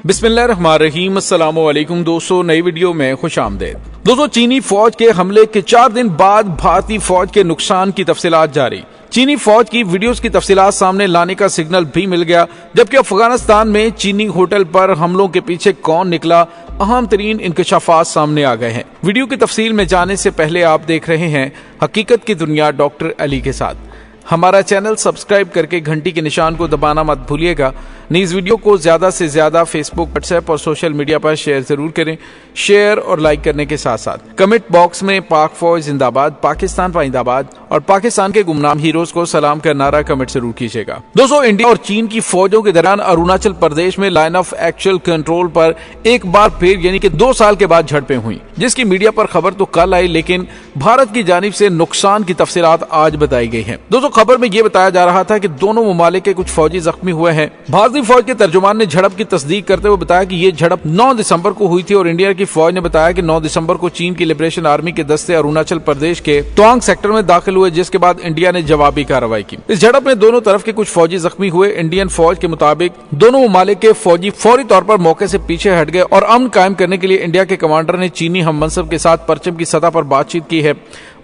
बिस्मिल्लाहिर्रहमानिर्रहीम। अस्सलाम वालेकुम दोस्तों, नई वीडियो में खुश आमदेद। दोस्तों, चीनी फौज के हमले के 4 दिन बाद भारतीय फौज के नुकसान की तफसीलात जारी। चीनी फौज की वीडियोस की तफसीलात सामने लाने का सिग्नल भी मिल गया, जबकि अफगानिस्तान में चीनी होटल पर हमलों के पीछे कौन निकला, अहम तरीन इंकशाफात सामने आ गए हैं। वीडियो की तफसील में जाने से पहले आप देख रहे हैं हकीकत की दुनिया डॉक्टर अली के साथ। हमारा चैनल सब्सक्राइब करके घंटी के निशान को दबाना मत भूलिएगा। इस वीडियो को ज्यादा से ज्यादा फेसबुक, व्हाट्सएप और सोशल मीडिया पर शेयर जरूर करें। शेयर और लाइक करने के साथ साथ कमेंट बॉक्स में पाक फौज जिंदाबाद, पाकिस्तान पाइंदाबाद और पाकिस्तान के गुमनाम हीरोज को सलाम का नारा कमेंट जरूर कीजिएगा। दोस्तों, इंडिया और चीन की फौजों के दरमियान अरुणाचल प्रदेश में लाइन ऑफ एक्चुअल कंट्रोल पर एक बार फिर यानी कि 2 साल के बाद झड़पें हुई, जिसकी मीडिया पर खबर तो कल आई, लेकिन भारत की जानिब से नुकसान की तफसीलात आज बताई गई है। दोस्तों, खबर में यह बताया जा रहा था कि दोनों ममालिक के कुछ फौजी जख्मी हुए हैं। भारतीय फौज के तर्जुमान ने झड़प की तस्दीक करते हुए बताया कि यह झड़प 9 दिसंबर को हुई थी और इंडिया की फौज ने बताया कि 9 दिसंबर को चीन की लिबरेशन आर्मी के दस्ते अरुणाचल प्रदेश के तवांग सेक्टर में दाखिल हुए, जिसके बाद इंडिया ने जवाबी कार्रवाई की। इस झड़प में दोनों तरफ के कुछ फौजी जख्मी हुए। इंडियन फौज के मुताबिक दोनों ममालिक के फौजी फौरी तौर पर मौके से पीछे हट गए और अमन कायम करने के लिए इंडिया के कमांडर ने चीनी हममनसब के साथ परचम की सतह पर बातचीत की है।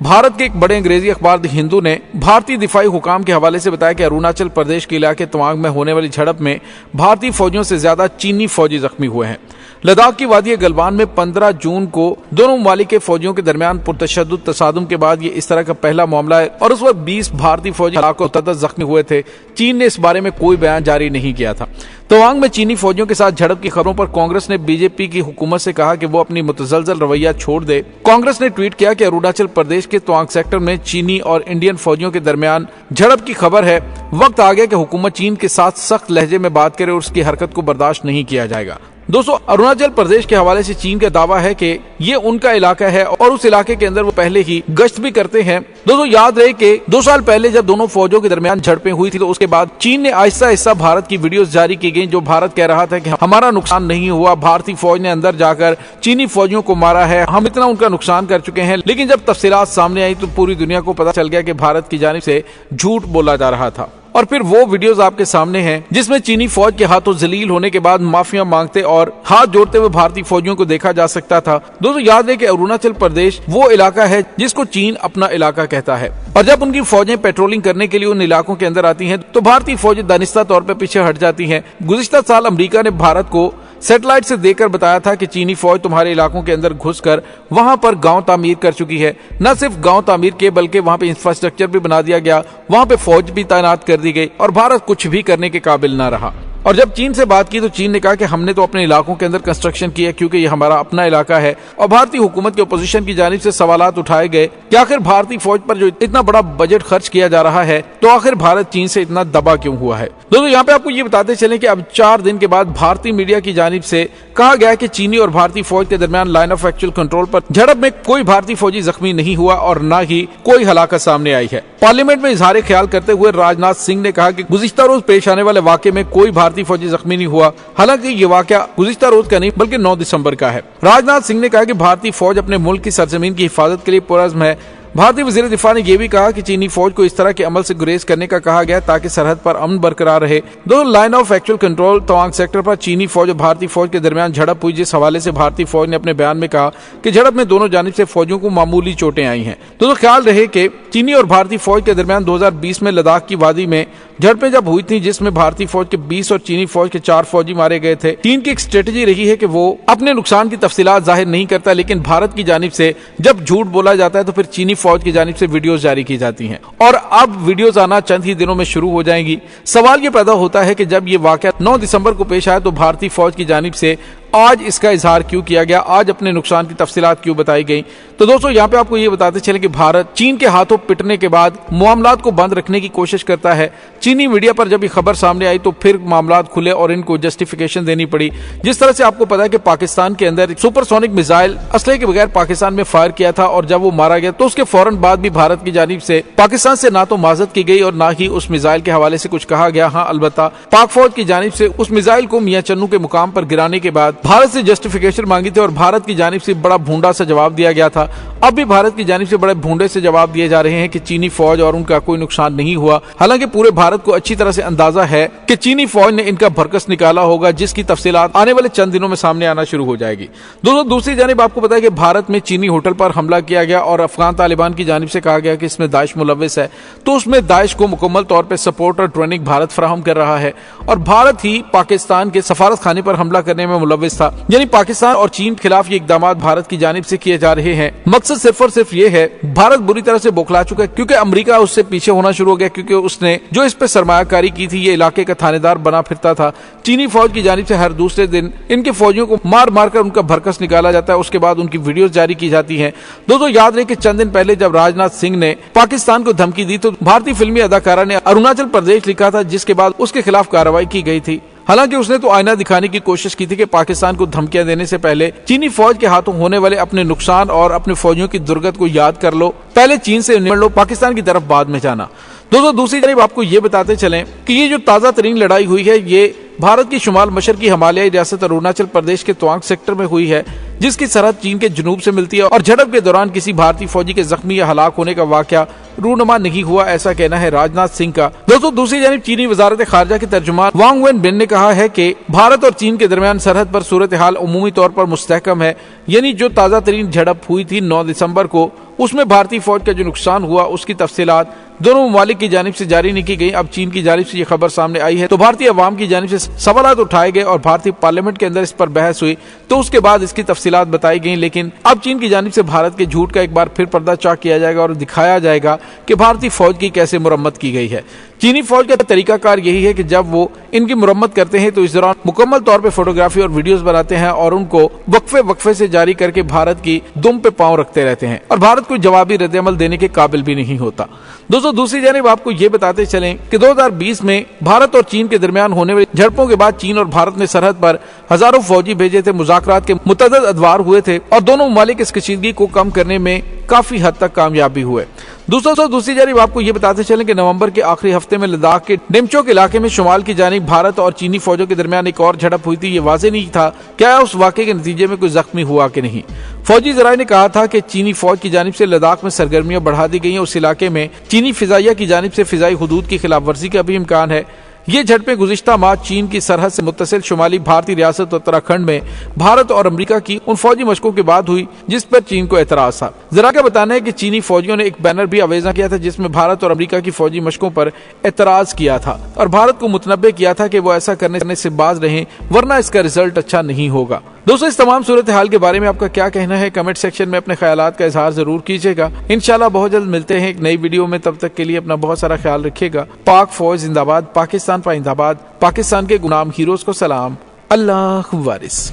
भारत के एक बड़े अंग्रेजी अखबार द हिंदू ने भारतीय दिफाई हुकाम के हवाले से बताया कि अरुणाचल प्रदेश के इलाके तवांग में होने वाली झड़प में भारतीय फौजियों से ज्यादा चीनी फौजी जख्मी हुए हैं। लद्दाख की वादी गलवान में 15 जून को दोनों ममालिक के फौजियों के दरमियान पुरतशद्दुद तसादुम के बाद ये इस तरह का पहला मामला है और उस वक्त 20 भारतीय फौजी हलाक और तदत जख्मी हुए थे। चीन ने इस बारे में कोई बयान जारी नहीं किया था। तवांग में चीनी फौजियों के साथ झड़प की खबरों पर कांग्रेस ने बीजेपी की हुकूमत से कहा कि वो अपनी मुतजलजल रवैया छोड़ दे। कांग्रेस ने ट्वीट किया कि अरुणाचल प्रदेश के तवांग सेक्टर में चीनी और इंडियन फौजियों के दरमियान झड़प की खबर है। वक्त आ गया कि हुकूमत चीन के साथ सख्त लहजे में बात करे और उसकी हरकत को बर्दाश्त नहीं किया जाएगा। दोस्तों, अरुणाचल प्रदेश के हवाले से चीन का दावा है कि ये उनका इलाका है और उस इलाके के अंदर वो पहले ही गश्त भी करते हैं। दोस्तों, याद रहे कि 2 साल पहले जब दोनों फौजों के दरमियान झड़पें हुई थी तो उसके बाद चीन ने आहिस्ता आहिस्ता भारत की वीडियोस जारी की गई, जो भारत कह रहा था कि हमारा नुकसान नहीं हुआ, भारतीय फौज ने अंदर जाकर चीनी फौजियों को मारा है, हम इतना उनका नुकसान कर चुके हैं। लेकिन जब तफसीलात सामने आई तो पूरी दुनिया को पता चल गया कि भारत की जानिब से झूठ बोला जा रहा था। और फिर वो वीडियोस आपके सामने हैं जिसमें चीनी फौज के हाथों जलील होने के बाद माफिया मांगते और हाथ जोड़ते हुए भारतीय फौजियों को देखा जा सकता था। दोस्तों, याद रहे कि अरुणाचल प्रदेश वो इलाका है जिसको चीन अपना इलाका कहता है और जब उनकी फौजें पेट्रोलिंग करने के लिए उन इलाकों के अंदर आती हैं तो भारतीय फौजें दानिस्ता तौर पर पीछे हट जाती हैं। गुज़िश्ता साल अमेरिका ने भारत को सैटेलाइट से देखकर बताया था कि चीनी फौज तुम्हारे इलाकों के अंदर घुसकर वहां पर गांव तामीर कर चुकी है। न सिर्फ गांव तामीर के बल्कि वहां पे इंफ्रास्ट्रक्चर भी बना दिया गया, वहां पे फौज भी तैनात कर दी गई और भारत कुछ भी करने के काबिल न रहा। और जब चीन से बात की तो चीन ने कहा कि हमने तो अपने इलाकों के अंदर कंस्ट्रक्शन किया क्योंकि ये हमारा अपना इलाका है। और भारतीय हुकूमत की अपोजिशन की जानिब से सवालात उठाए गए कि आखिर भारतीय फौज पर जो इतना बड़ा बजट खर्च किया जा रहा है तो आखिर भारत चीन से इतना दबा क्यों हुआ है। दोस्तों, यहाँ पे आपको ये बताते चले कि अब 4 दिन के बाद भारतीय मीडिया की जानिब से कहा गया कि चीनी और भारतीय फौज के दरमियान लाइन ऑफ एक्चुअल कंट्रोल पर झड़प में कोई भारतीय फौजी जख्मी नहीं हुआ और न ही कोई हलाकत सामने आई है। पार्लियामेंट में इजहार ख्याल करते हुए राजनाथ सिंह ने कहा कि गुज़िश्ता रोज पेश आने वाले वाक़े में कोई भारतीय फौजी जख्मी नहीं हुआ। हालांकि ये वाक़या गुज़िश्ता रोज का नहीं बल्कि 9 दिसंबर का है। राजनाथ सिंह ने कहा कि भारतीय फौज अपने मुल्क की सरजमीन की हिफाजत के लिए पुरअज़्म है। भारतीय वज़ीर दिफा ने यह भी कहा कि चीनी फौज को इस तरह के अमल से गुरेज करने का कहा गया ताकि सरहद पर अमन बरकरार रहे। दोनों line of actual control Tawang sector पर चीनी फौज और भारतीय फौज के दरमियान झड़प हुई, जिस हवाले से भारतीय फौज ने अपने बयान में कहा कि झड़प में दोनों जानिब से फौजियों को मामूली चोटें आई हैं। दोस्तों, ख्याल रहे कि चीनी और भारतीय फौज के दरमियान 2020 में लद्दाख की वादी में झड़पें जब हुई थी, जिसमें भारतीय फौज के 20 और चीनी फौज के 4 फौजी मारे गए थे। चीन की एक स्ट्रेटेजी रही है कि वो अपने नुकसान की तफसीलात जाहिर नहीं करता, लेकिन भारत की जानिब से जब झूठ बोला जाता है तो फिर चीनी फौज की जानिब से वीडियोस जारी की जाती हैं और अब वीडियोस आना चंद ही दिनों में शुरू हो जाएंगी। सवाल ये पैदा होता है कि जब ये वाकया 9 दिसंबर को पेश आया तो भारतीय फौज की जानिब से आज इसका इजहार क्यों किया गया, आज अपने नुकसान की तफसीलात क्यों बताई गई। तो दोस्तों, यहाँ पे आपको ये बताते चले कि भारत चीन के हाथों पिटने के बाद मामलात को बंद रखने की कोशिश करता है। चीनी मीडिया पर जब ये खबर सामने आई तो फिर मामलात खुले और इनको जस्टिफिकेशन देनी पड़ी। जिस तरह से आपको पता है कि पाकिस्तान के अंदर सुपरसोनिक मिसाइल असले के बगैर पाकिस्तान में फायर किया था और जब वो मारा गया तो उसके फौरन बाद भी भारत की जानिब से पाकिस्तान से ना तो माजरत की गई और ना ही उस मिसाइल के हवाले से कुछ कहा गया। हाँ, अलबत्ता पाक फौज की जानिब से उस मिसाइल को मियां चन्नू के मुकाम पर गिराने के बाद भारत से जस्टिफिकेशन मांगी थी और भारत की जानिब से बड़ा भूंडा सा जवाब दिया गया था। अब भी भारत की जानिब से बड़े भूंडे से जवाब दिए जा रहे हैं कि चीनी फौज और उनका कोई नुकसान नहीं हुआ। हालांकि पूरे भारत को अच्छी तरह से अंदाजा है कि चीनी फौज ने इनका भरकस निकाला होगा, जिसकी तफसीलात आने वाले चंद दिनों में सामने आना शुरू हो जाएगी। दोस्तों, दूसरी जानिब आपको पता है कि भारत में चीनी होटल पर हमला किया गया और अफगान तालिबान की जानिब से कहा गया कि इसमें दाइश मुलव्विस है, तो उसमें दाइश को मुकम्मल तौर पर सपोर्ट और ट्रेनिंग भारत फराहम कर रहा है और भारत ही पाकिस्तान के सफारत खाने पर हमला करने में मुलव्विस था। यानी पाकिस्तान और चीन के खिलाफ ये इकदाम भारत की जानिब से किए जा रहे हैं। मकसद सिर्फ और सिर्फ ये है, भारत बुरी तरह से बौखला चुका है क्योंकि अमेरिका उससे पीछे होना शुरू हो गया, क्योंकि उसने जो इस पे सरमायाकारी की थी, ये इलाके का थानेदार बना फिरता था। चीनी फौज की जानिब से हर दूसरे दिन इनके फौजियों को मार मार कर उनका भरकस निकाला जाता है, उसके बाद उनकी वीडियोस जारी की जाती हैं। दोस्तों, याद रहे कि चंद दिन पहले जब राजनाथ सिंह ने पाकिस्तान को धमकी दी तो भारतीय फिल्मी अदाकारा ने अरुणाचल प्रदेश लिखा था, जिसके बाद उसके खिलाफ कार्रवाई की गई थी। हालांकि उसने तो आईना दिखाने की कोशिश की थी कि पाकिस्तान को धमकियां देने से पहले चीनी फौज के हाथों होने वाले अपने नुकसान और अपने फौजियों की दुर्गत को याद कर लो, पहले चीन से निपट लो, पाकिस्तान की तरफ बाद में जाना। दोस्तों, दूसरी तरफ आपको ये बताते चलें कि ये जो ताजा तरीन लड़ाई हुई है, ये भारत की शुमाल मशरकी हिमालयी रियासत अरुणाचल प्रदेश के तवांग सेक्टर में हुई है, जिसकी सरहद चीन के जुनूब से मिलती है और झड़प के दौरान किसी भारतीय फौजी के जख्मी या हलाक होने का वाकया रूनुमा नहीं हुआ, ऐसा कहना है राजनाथ सिंह का। दोस्तों, दूसरी जानिब चीनी वजारत खारजा के तर्जुमान वांग वेनबिन ने कहा है कि भारत और चीन के दरमियान सरहद पर सूरत हाल उमूमी तौर पर मुस्तहकम है। यानी जो ताजा तरीन झड़प हुई थी 9 दिसंबर को, उसमें भारतीय फौज का जो नुकसान हुआ उसकी तफसीलात दोनों ममालिक की जानिब से जारी नहीं की गई। अब चीन की जानिब से ये खबर सामने आई है तो भारतीय अवाम की जानिब से सवालात उठाए गए और भारतीय पार्लियामेंट के अंदर इस पर बहस हुई, तो उसके बाद इसकी तफसीलात बताई गई। लेकिन अब चीन की जानिब से भारत के झूठ का एक बार फिर पर्दा चाक किया जाएगा और दिखाया जाएगा कि भारतीय फौज की कैसे मुरम्मत की गई है। चीनी फौज का तरीकाकार यही है कि जब वो इनकी मुरम्मत करते हैं तो इस दौरान मुकम्मल तौर पे फोटोग्राफी और वीडियोस बनाते हैं और उनको वक्फे से जारी करके भारत की दुम पे पांव रखते रहते हैं और भारत को जवाबी रद्द-ए-अमल देने के काबिल भी नहीं होता। दोस्तों, दूसरी जानिब आपको ये बताते चलें कि 2020 में भारत और चीन के दरमियान होने वाली झड़पों के बाद चीन और भारत ने सरहद पर हजारों फौजी भेजे थे, मुज़ाकरात के मुतअद्दिद अदवार हुए थे और दोनों ममालिक इस कशीदगी को कम करने में काफी हद तक कामयाबी हुए। दूसरी जानिब आपको ये बताते चलें कि नवंबर के आखिरी हफ्ते में लद्दाख के डेमचोक इलाके में शुमाल की जानिब भारत और चीनी फौजों के दरमियान एक और झड़प हुई थी। ये वाज़ेह नहीं था क्या उस वाक़े के नतीजे में कोई जख्मी हुआ कि नहीं। फौजी ज़राए ने कहा था कि चीनी फौज की जानिब से लद्दाख में सरगर्मियां बढ़ा दी गई हैं। उस इलाके में चीनी फिजाइया की जानिब से फिजाई हुदूद की खिलाफ वर्जी का भी इम्कान है। ये झड़पें गुज़िश्ता माह चीन की सरहद से मुत्तसिल शुमाली भारतीय रियासत उत्तराखंड में भारत और अमेरिका की उन फौजी मशकों के बाद हुई जिस पर चीन को एतराज था। जरा का बताना है कि चीनी फौजियों ने एक बैनर भी आवेजा किया था जिसमें भारत और अमेरिका की फौजी मशकों पर एतराज किया था और भारत को मुतनब्बे किया था कि वो ऐसा करने से बाज रहें, वरना इसका रिजल्ट अच्छा नहीं होगा। दोस्तों, इस तमाम सूरत हाल के बारे में आपका क्या कहना है, कमेंट सेक्शन में अपने ख्यालात का इजहार जरूर कीजिएगा। इंशाल्लाह बहुत जल्द मिलते हैं एक नई वीडियो में, तब तक के लिए अपना बहुत सारा ख्याल रखिएगा। पाक फौज जिंदाबाद, पाकिस्तान पाइंदाबाद, पाकिस्तान के गुलाम हीरोज को सलाम, अल्लाह वारिस।